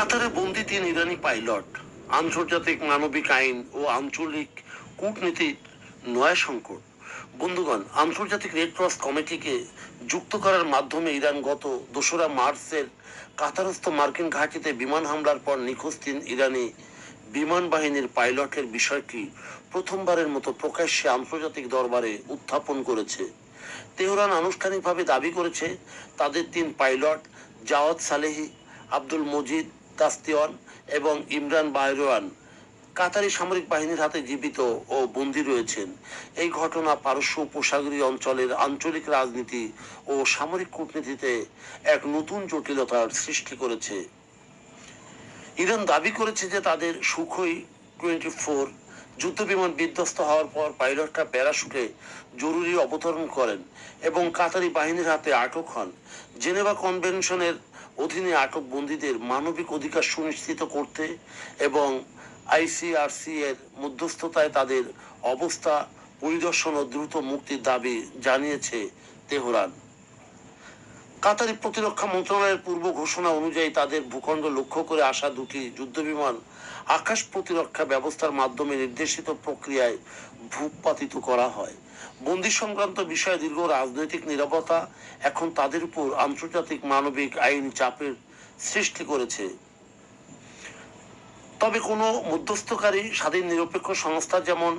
কাতারে বন্দি 3 ইরানি পাইলট, আন্তর্জাতিক মানবিক আইন ও আঞ্চলিক কূটনীতির নয়া সংকট। বন্ধুগণ, আন্তর্জাতিক রেড ক্রস কমিটিকে যুক্ত করার মাধ্যমে ইরান গত 2রা মার্চের কাতারস্থ মার্কিন ঘাঁটিতে বিমান হামলার পর নিখোঁজ 3 ইরানি বিমান বাহিনীর পাইলটের বিষয়টি প্রথমবারের মতো প্রকাশ্যে আন্তর্জাতিক দরবারে উত্থাপন করেছে। তেহরান আনুষ্ঠানিকভাবে দাবি করেছে তাদের 3 পাইলট জাওয়াদ সালেহি, আব্দুল মজিদ তাস্তিওয়ান এবং ইমরান বাহরাওয়ান কাতারি সামরিক বাহিনীর হাতে জীবিত ও বন্দী রয়েছেন। এই ঘটনা পারস্য উপসাগরীয় অঞ্চলের আঞ্চলিক রাজনীতি ও সামরিক কূটনীতিতে এক নতুন জটিলতার সৃষ্টি করেছে। ইরান দাবি করেছে যে তাদের সুখোই 24 যুদ্ধবিমান বিধ্বস্ত হওয়ার পর পাইলটরা প্যারাশুটে জরুরি অবতরণ করেন এবং কাতারি বাহিনীর হাতে আটক হন। জেনেভা কনভেনশনের অধীনে আটক বন্দীদের মানবিক অধিকার সুনিশ্চিত করতে এবং আইসিআরসি এর মধ্যস্থতায় তাদের অবস্থা পরিদর্শন ও দ্রুত মুক্তির দাবি জানিয়েছে তেহরান। কাতারি প্রতিরক্ষা মন্ত্রণালয়ের পূর্ব ঘোষণা অনুযায়ী তাদের ভূখণ্ড লক্ষ্য করে আসা 2টি যুদ্ধবিমান আকাশ প্রতিরক্ষা ব্যবস্থার মাধ্যমে নির্দেশিত প্রক্রিয়ায় ভূপাতিত করা হয়। বন্দী সংক্রান্ত বিষয়ে দীর্ঘ রাজনৈতিক নীরবতা এখন তাদের উপর আন্তর্জাতিক মানবিক আইনি চাপের সৃষ্টি করেছে। তবে কোনো মধ্যস্থকারী স্বাধীন নিরপেক্ষ সংস্থা যেমন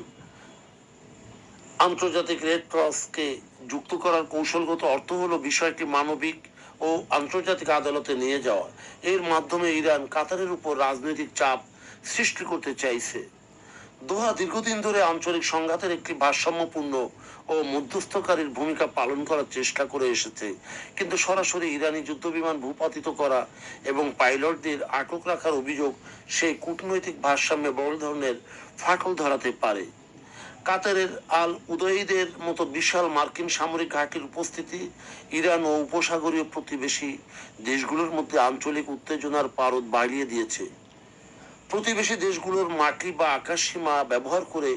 আন্তর্জাতিক রেড ক্রসকে যুক্ত করার কৌশলগত অর্থ হলো বিষয়টি মানবিক ও আন্তর্জাতিক আদালতে নিয়ে যাওয়া। এর মাধ্যমে ইরান কাতারের উপর রাজনৈতিক চাপ সৃষ্টি করতে চাইছে। দোহা দীর্ঘদিন ধরে আঞ্চলিক সংঘাতের একটি ভারসাম্যপূর্ণ ও মধ্যস্থকারীর ভূমিকা পালন করার চেষ্টা করে এসেছে, কিন্তু সরাসরি ইরানি যুদ্ধবিমান ভূপাতিত করা এবং পাইলটদের আটক রাখার অভিযোগ সেই কূটনৈতিক ভারসাম্যে বড় ধরনের ফাটল ধরাতে পারে। কাতারের আল উদয়ীদের মতো বিশাল মার্কিন সামরিক ঘাঁটির উপস্থিতি ইরান ও উপসাগরীয় প্রতিবেশী দেশগুলোর মধ্যে আঞ্চলিক উত্তেজনার পারদ বাড়িয়ে দিয়েছে। প্রতিবেশী দেশগুলোর মাটি বা আকাশ সীমা ব্যবহার করে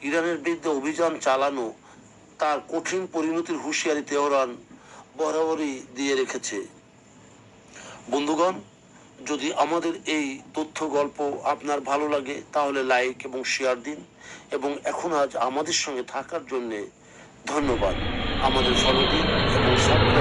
ইরানের বিরুদ্ধে অভিযান চালানো তার কঠিন পরিণতির হুঁশিয়ারি তেহরান বরাবরই দিয়ে রেখেছে। বন্ধুগণ, যদি আমাদের এই তথ্য গল্প আপনার ভালো লাগে তাহলে লাইক এবং শেয়ার দিন এবং এখন আজ আমাদের সঙ্গে থাকার জন্য ধন্যবাদ। আমাদের ফলো দিন এবং সাবস্ক্রাইব